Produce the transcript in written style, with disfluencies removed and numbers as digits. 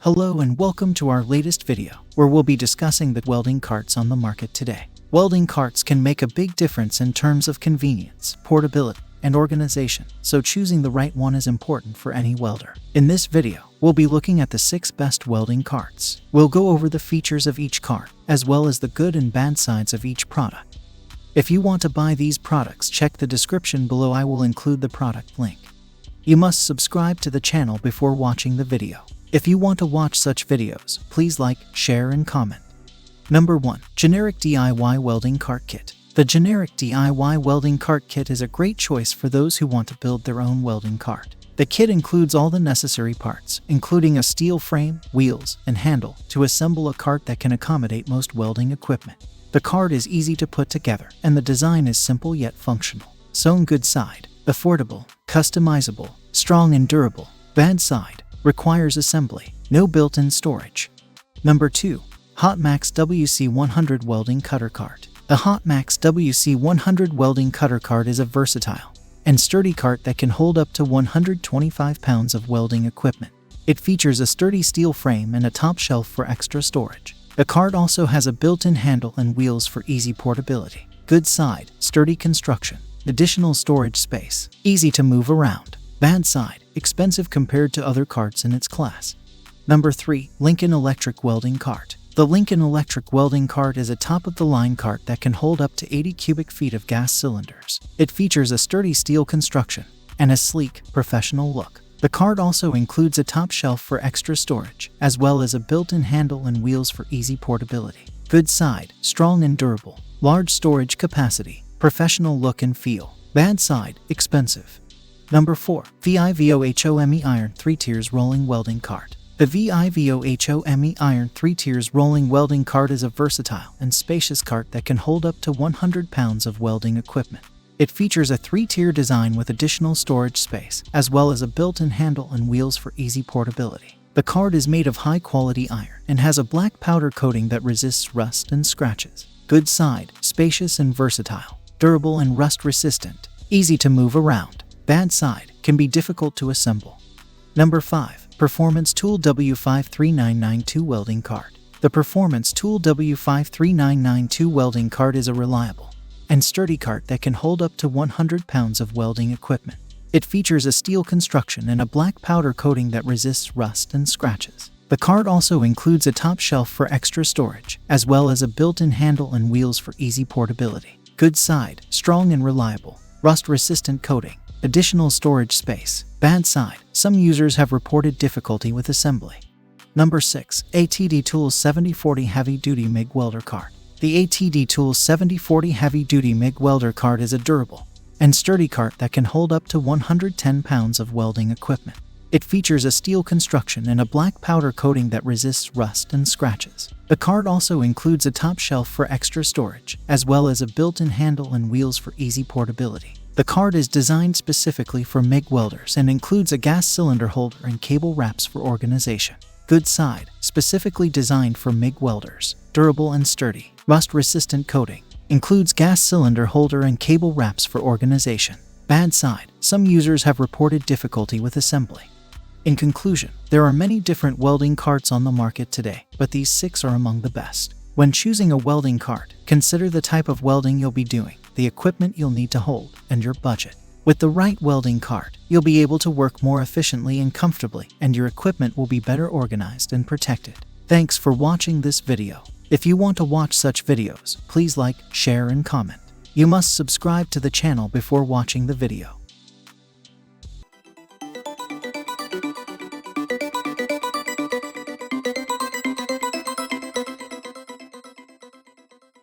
Hello and welcome to our latest video, where we'll be discussing the welding carts on the market today. Welding carts can make a big difference in terms of convenience, portability, and organization, so choosing the right one is important for any welder. In this video, we'll be looking at the 6 best welding carts. We'll go over the features of each cart, as well as the good and bad sides of each product. If you want to buy these products, check the description below. I will include the product link. You must subscribe to the channel before watching the video. If you want to watch such videos, please like, share, and comment. Number 1. Generic DIY Welding Cart Kit. The generic DIY welding cart kit is a great choice for those who want to build their own welding cart. The kit includes all the necessary parts, including a steel frame, wheels, and handle, to assemble a cart that can accommodate most welding equipment. The cart is easy to put together, and the design is simple yet functional. So, good side: affordable, customizable, strong and durable. Bad side: requires assembly, no built-in storage. Number 2. Hotmax WC100 Welding Cutter Cart. The Hotmax WC100 Welding Cutter Cart is a versatile and sturdy cart that can hold up to 125 pounds of welding equipment. It features a sturdy steel frame and a top shelf for extra storage. The cart also has a built-in handle and wheels for easy portability. Good side: sturdy construction, additional storage space, easy to move around. Bad side: expensive compared to other carts in its class. Number 3. Lincoln Electric Welding Cart. The Lincoln Electric Welding Cart is a top-of-the-line cart that can hold up to 80 cubic feet of gas cylinders. It features a sturdy steel construction and a sleek, professional look. The cart also includes a top shelf for extra storage, as well as a built-in handle and wheels for easy portability. Good side: strong and durable, large storage capacity, professional look and feel. Bad side: expensive. Number 4. VIVOHOME Iron 3 Tiers Rolling Welding Cart. The VIVOHOME Iron 3 Tiers Rolling Welding Cart is a versatile and spacious cart that can hold up to 100 pounds of welding equipment. It features a 3-tier design with additional storage space, as well as a built-in handle and wheels for easy portability. The cart is made of high-quality iron and has a black powder coating that resists rust and scratches. Good side: spacious and versatile, durable and rust-resistant, easy to move around. Bad side: can be difficult to assemble. Number 5. Performance Tool W53992 Welding Cart. The Performance Tool W53992 Welding Cart is a reliable and sturdy cart that can hold up to 100 pounds of welding equipment. It features a steel construction and a black powder coating that resists rust and scratches. The cart also includes a top shelf for extra storage, as well as a built-in handle and wheels for easy portability. Good side: strong and reliable, rust-resistant coating, additional storage space. Bad side: some users have reported difficulty with assembly. Number 6. ATD Tools 7040 Heavy Duty MIG Welder Cart. The ATD Tools 7040 Heavy Duty MIG Welder Cart is a durable and sturdy cart that can hold up to 110 pounds of welding equipment. It features a steel construction and a black powder coating that resists rust and scratches. The cart also includes a top shelf for extra storage, as well as a built-in handle and wheels for easy portability. The cart is designed specifically for MIG welders and includes a gas cylinder holder and cable wraps for organization. Good side: specifically designed for MIG welders, durable and sturdy, rust-resistant coating, includes gas cylinder holder and cable wraps for organization. Bad side: some users have reported difficulty with assembly. In conclusion, there are many different welding carts on the market today, but these 6 are among the best. When choosing a welding cart, consider the type of welding you'll be doing, the equipment you'll need to hold, and your budget. With the right welding cart, you'll be able to work more efficiently and comfortably, and your equipment will be better organized and protected. Thanks for watching this video. If you want to watch such videos, please like, share, and comment. You must subscribe to the channel before watching the video.